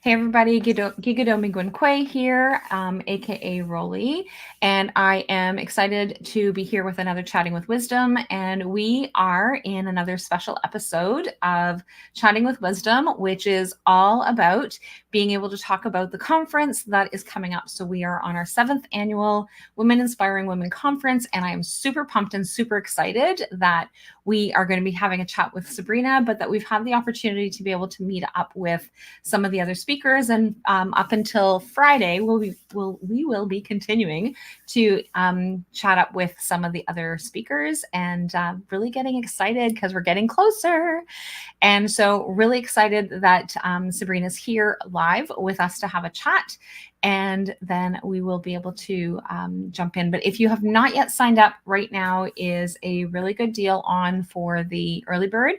Hey everybody, Geegado Megwan Kwe here, aka Rollie, and I am excited to be here with another Chatting with Wisdom. And we are in another special episode of Chatting with Wisdom, which is all about being able to talk about the conference that is coming up. So we are on our 7th annual Women Inspiring Women Conference, and I am super pumped and super excited that we are going to be having a chat with Sabrina, but that we've had the opportunity to be able to meet up with some of the other speakers. And up until Friday, we will be continuing to chat up with some of the other speakers and really getting excited because we're getting closer. And so, really excited that Sabrina's here live with us to have a chat. And then we will be able to jump in. But if you have not yet signed up, right now is a really good deal on for the early bird.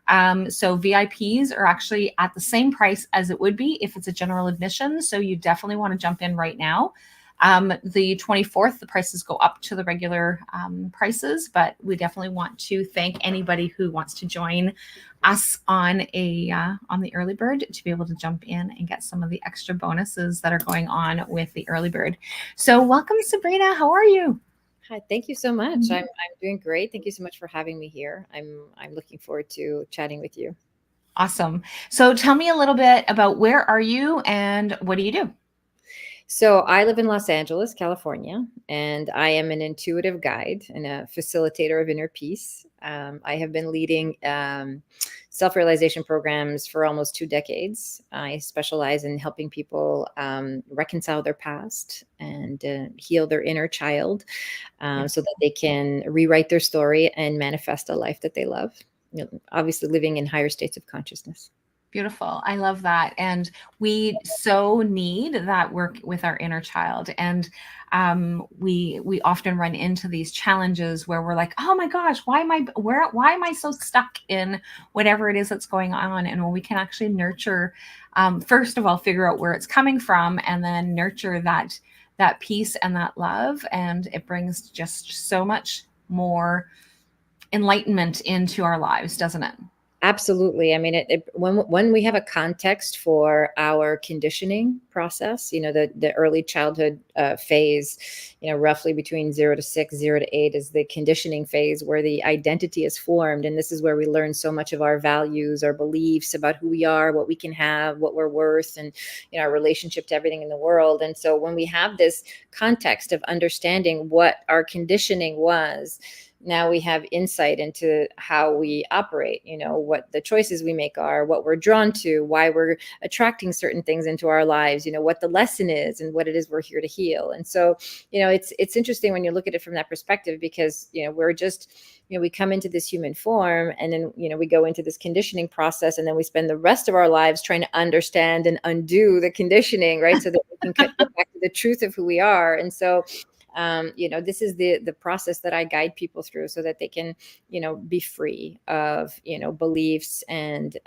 So VIPs are actually at the same price as it would be if it's a general admission. So you definitely want to jump in right now. The 24th, the prices go up to the regular prices, but we definitely want to thank anybody who wants to join us on the early bird to be able to jump in and get some of the extra bonuses that are going on with the early bird. So welcome, Sabrina. How are you? Hi, thank you so much. I'm doing great. Thank you so much for having me here. I'm looking forward to chatting with you. Awesome. So tell me a little bit about where are you and what do you do? So I live in Los Angeles, California, and I am an intuitive guide and a facilitator of inner peace. I have been leading self-realization programs for almost 2 decades. I specialize in helping people reconcile their past and heal their inner child so that they can rewrite their story and manifest a life that they love. Obviously, living in higher states of consciousness. Beautiful. I love that. And we so need that work with our inner child. And we often run into these challenges where we're like, oh my gosh, why am I so stuck in whatever it is that's going on? And when we can actually nurture, first of all, figure out where it's coming from, and then nurture that peace and that love, and it brings just so much more enlightenment into our lives, doesn't it? Absolutely. I mean, when we have a context for our conditioning process, the early childhood phase, roughly between 0 to 6, 0 to 8 is the conditioning phase where the identity is formed. And this is where we learn so much of our values, our beliefs about who we are, what we can have, what we're worth, and, our relationship to everything in the world. And so when we have this context of understanding what our conditioning was, now we have insight into how we operate, what the choices we make are, what we're drawn to, why we're attracting certain things into our lives, what the lesson is and what it is we're here to heal. And so, it's interesting when you look at it from that perspective, because, we're just, we come into this human form, and then, we go into this conditioning process, and then we spend the rest of our lives trying to understand and undo the conditioning, right? So that we can get back to the truth of who we are. And so, this is the process that I guide people through so that they can, be free of, beliefs and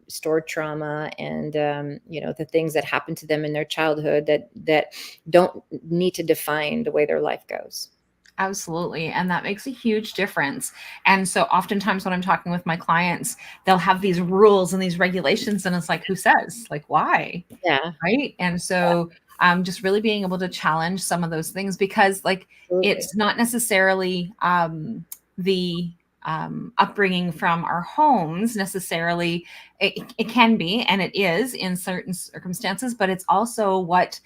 stored trauma and, the things that happen to them in their childhood that don't need to define the way their life goes. Absolutely. And that makes a huge difference. And so oftentimes when I'm talking with my clients, they'll have these rules and these regulations, and it's like, who says? Like, why? Yeah, Right. And so just really being able to challenge some of those things, because like absolutely. it's not necessarily the upbringing from our homes necessarily. It can be, and it is in certain circumstances, but it's also what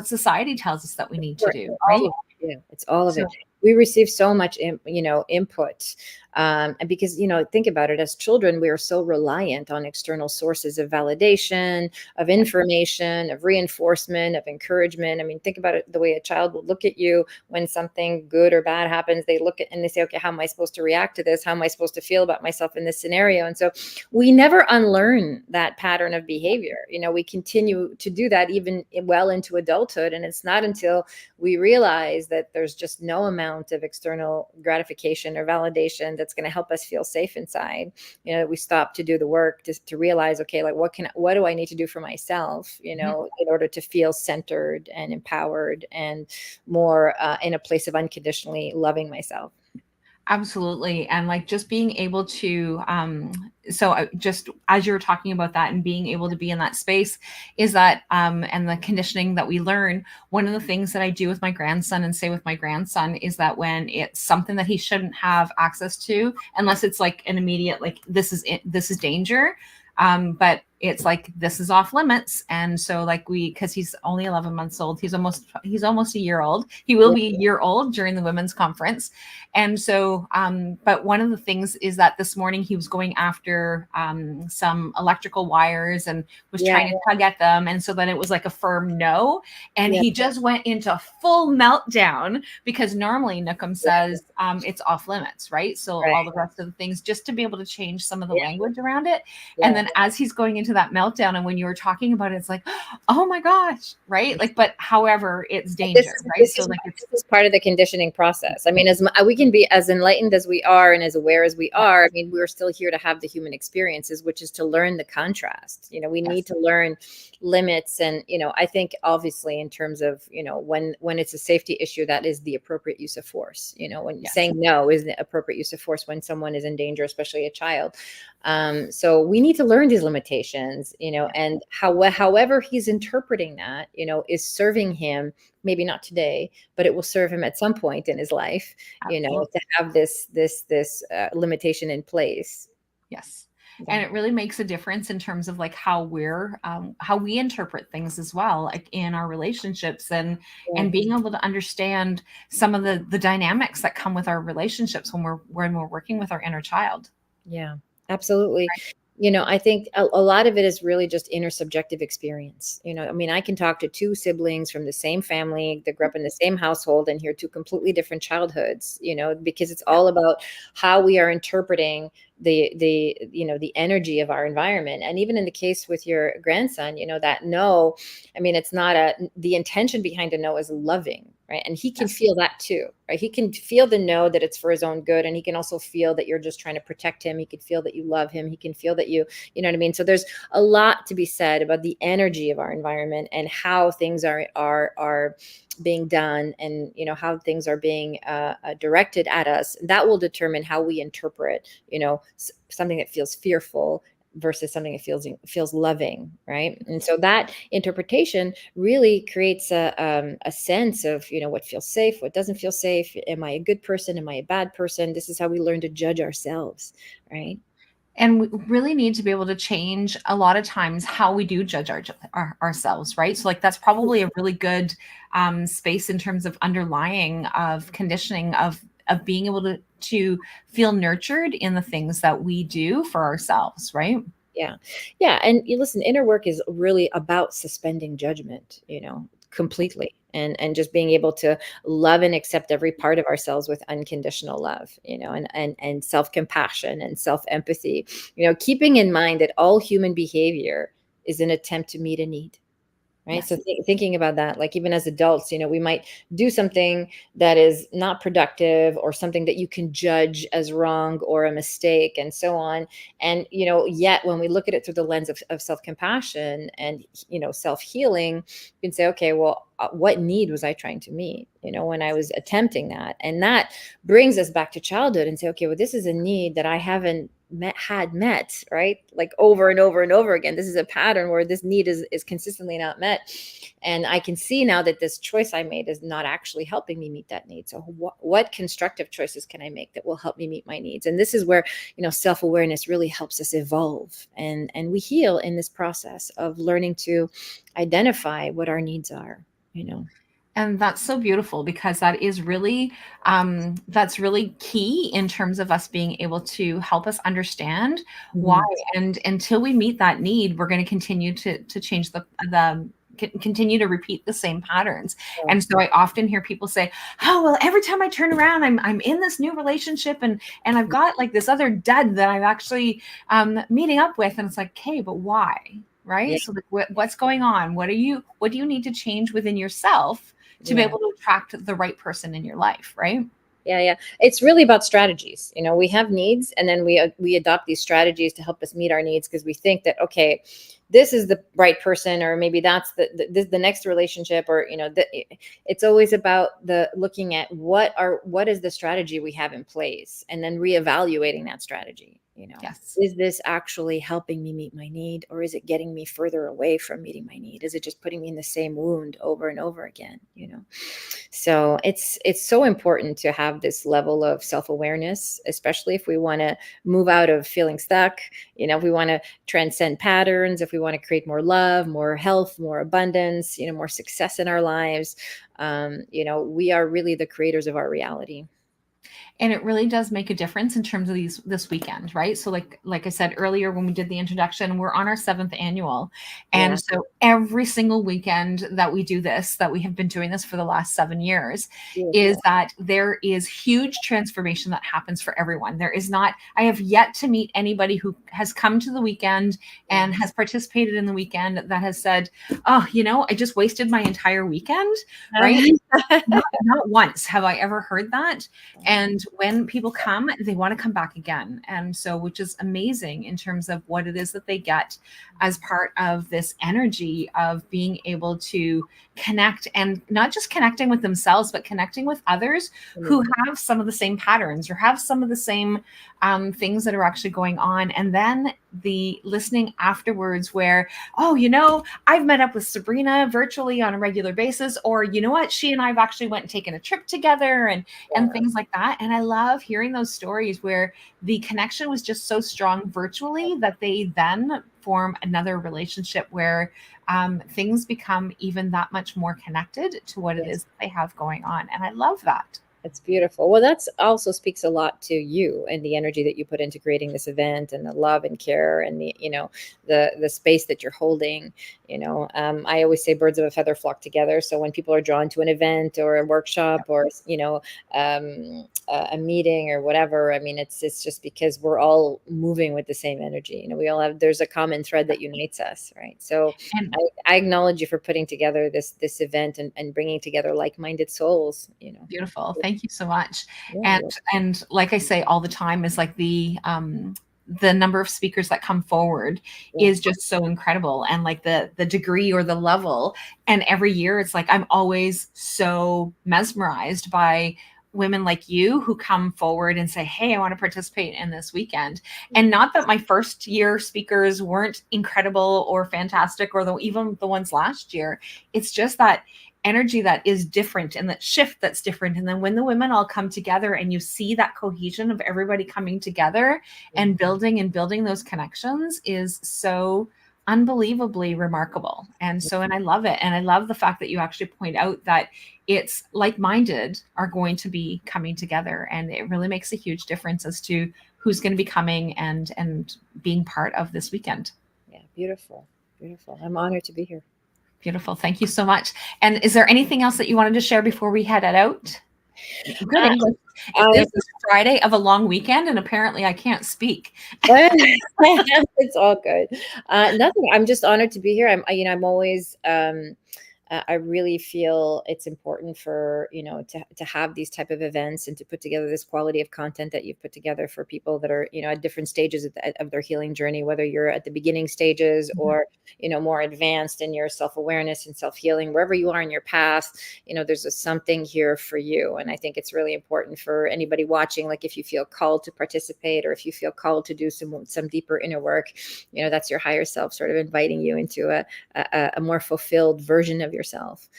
society tells us that we need to Sure. do. All Right. of it. Yeah, it's all of So it. We receive so much, input, and because think about it. As children, we are so reliant on external sources of validation, of information, of reinforcement, of encouragement. I mean, think about it. The way a child will look at you when something good or bad happens, they look at and they say, "Okay, how am I supposed to react to this? How am I supposed to feel about myself in this scenario?" And so, we never unlearn that pattern of behavior. We continue to do that even well into adulthood, and it's not until we realize that there's just no amount of external gratification or validation that's going to help us feel safe inside. We stop to do the work to realize, okay, like what do I need to do for myself, in order to feel centered and empowered and more in a place of unconditionally loving myself. Absolutely. And like just being able to, just as you were talking about that and being able to be in that space is that, and the conditioning that we learn, one of the things that I do with my grandson and say with my grandson is that when it's something that he shouldn't have access to, unless it's like an immediate, like this is danger. But it's like, this is off limits. And so like cause he's only 11 months old. He's almost a year old. He will Yeah. be a year old during the women's conference. And so, but one of the things is that this morning he was going after some electrical wires and was Yeah. trying to tug at them. And so then it was like a firm no. And Yeah. he just went into full meltdown because normally Nookum says it's off limits, right? So Right. all the rest of the things, just to be able to change some of the Yeah. language around it. And Yeah. then as he's going into that meltdown, and when you were talking about it, it's like, oh my gosh, right? Like, but however, it's danger, right? So like it's This is part of the conditioning process. I mean, we can be as enlightened as we are and as aware as we are. I mean, we're still here to have the human experiences, which is to learn the contrast. You know, we need to learn limits. And, you know, I think obviously in terms of, you know, when it's a safety issue, that is the appropriate use of force. You know, when saying no is the appropriate use of force when someone is in danger, especially a child. So we need to learn these limitations, you know, and however he's interpreting that, you know, is serving him, maybe not today, but it will serve him at some point in his life, you know, to have this limitation in place. Yes. And it really makes a difference in terms of like how how we interpret things as well, like in our relationships and being able to understand some of the dynamics that come with our relationships when we're working with our inner child. Yeah, absolutely. You know, I think a lot of it is really just intersubjective experience. You know, I mean, I can talk to two siblings from the same family that grew up in the same household and hear two completely different childhoods, you know, because it's all about how we are interpreting the you know, the energy of our environment. And even in the case with your grandson, you know, that no, I mean, it's not the intention behind a no is loving, right? And he can feel that too, right? He can feel the no, that it's for his own good. And he can also feel that you're just trying to protect him. He can feel that you love him. He can feel that you know what I mean? So there's a lot to be said about the energy of our environment and how things are being done, and you know, how things are being directed at us. That will determine how we interpret, you know, something that feels fearful versus something that feels loving, right? And so that interpretation really creates a sense of, you know, what feels safe, what doesn't feel safe. Am I a good person? Am I a bad person? This is how we learn to judge ourselves, right? And we really need to be able to change a lot of times how we do judge ourselves, right? So like that's probably a really good space in terms of underlying of conditioning of being able to feel nurtured in the things that we do for ourselves, right? Yeah. Yeah. And you listen, inner work is really about suspending judgment, you know, completely. And just being able to love and accept every part of ourselves with unconditional love, you know, and self-compassion and self-empathy, you know, keeping in mind that all human behavior is an attempt to meet a need. Right. So Yes. thinking about that, like even as adults, you know, we might do something that is not productive or something that you can judge as wrong or a mistake and so on. And, you know, yet when we look at it through the lens of self-compassion and, you know, self-healing, you can say, okay, well, what need was I trying to meet, you know, when I was attempting that? And that brings us back to childhood and say, okay, well, this is a need that I haven't met, right? Like over and over and over again. This is a pattern where this need is consistently not met. And I can see now that this choice I made is not actually helping me meet that need. So what constructive choices can I make that will help me meet my needs? And this is where, you know, self-awareness really helps us evolve, and we heal in this process of learning to identify what our needs are, you know. And that's so beautiful because that is really that's really key in terms of us being able to help us understand why. Mhm. And until we meet that need, we're going to continue to change continue to repeat the same patterns. Yeah. And so I often hear people say, oh well, every time I turn around, I'm in this new relationship and I've got like this other dud that I'm actually meeting up with. And it's like, okay, but why? Yeah. Right. So like, what's going on? What do you need to change within yourself to be Yeah. able to attract the right person in your life, right? Yeah, yeah. It's really about strategies. You know, we have needs, and then we adopt these strategies to help us meet our needs because we think that, okay, this is the right person, or maybe that's the next relationship, or it's always about the looking at what is the strategy we have in place, and then reevaluating that strategy. Yes. Is this actually helping me meet my need, or is it getting me further away from meeting my need? Is it just putting me in the same wound over and over again? So it's so important to have this level of self-awareness, especially if we want to move out of feeling stuck. If we want to transcend patterns, if we want to create more love, more health, more abundance, more success in our lives. We are really the creators of our reality. And it really does make a difference in terms of this weekend, right? So like I said earlier when we did the introduction, we're on our 7th annual. And Yeah. so every single weekend that we do this, that we have been doing this for the last 7 years, is that there is huge transformation that happens for everyone. I have yet to meet anybody who has come to the weekend and has participated in the weekend that has said, oh, I just wasted my entire weekend, right? Not once have I ever heard that. And when people come, they want to come back again. And so, which is amazing in terms of what it is that they get as part of this energy of being able to connect, and not just connecting with themselves, but connecting with others who have some of the same patterns or have some of the same things that are actually going on. And then the listening afterwards where, oh, I've met up with Sabrina virtually on a regular basis, or you know what, she and I've actually went and taken a trip together, and things like that. And I love hearing those stories where the connection was just so strong virtually that they then form another relationship where things become even that much more connected to what it is that they have going on. And I love that. It's beautiful. Well, that's also speaks a lot to you and the energy that you put into creating this event, and the love and care, and the space that you're holding. I always say birds of a feather flock together. So when people are drawn to an event or a workshop or a meeting or whatever, I mean, it's just because we're all moving with the same energy. There's a common thread that unites us, right? So I acknowledge you for putting together this event and bringing together like-minded souls. Beautiful. Thank you so much. Yeah. And like I say all the time, is like the number of speakers that come forward is just so incredible, and like the degree or the level. And every year it's like I'm always so mesmerized by women like you who come forward and say, hey, I want to participate in this weekend. And not that my first year speakers weren't incredible or fantastic, or even the ones last year. It's just that energy that is different, and that shift that's different. And then when the women all come together and you see that cohesion of everybody coming together and building those connections is so unbelievably remarkable. And I love it. And I love the fact that you actually point out that it's like-minded are going to be coming together. And it really makes a huge difference as to who's going to be coming and being part of this weekend. Yeah. Beautiful. Beautiful. I'm honored to be here. Beautiful. Thank you so much. And is there anything else that you wanted to share before we head out? Good English. This is Friday of a long weekend, and apparently I can't speak. It's all good. Nothing. I'm just honored to be here. I'm always I really feel it's important for, to have these type of events and to put together this quality of content that you've put together for people that are, at different stages of their healing journey, whether you're at the beginning stages or, more advanced in your self-awareness and self-healing, wherever you are in your path, there's something here for you. And I think it's really important for anybody watching, like if you feel called to participate, or if you feel called to do some deeper inner work, that's your higher self sort of inviting you into a more fulfilled version of yourself.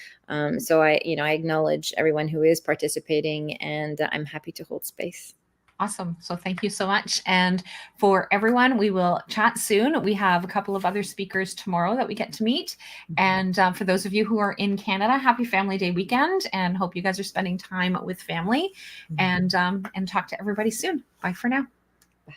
So I acknowledge everyone who is participating, and I'm happy to hold space. Awesome. So thank you so much. And for everyone, we will chat soon. We have a couple of other speakers tomorrow that we get to meet. And for those of you who are in Canada, happy Family Day weekend, and hope you guys are spending time with family, and talk to everybody soon. Bye for now. Bye.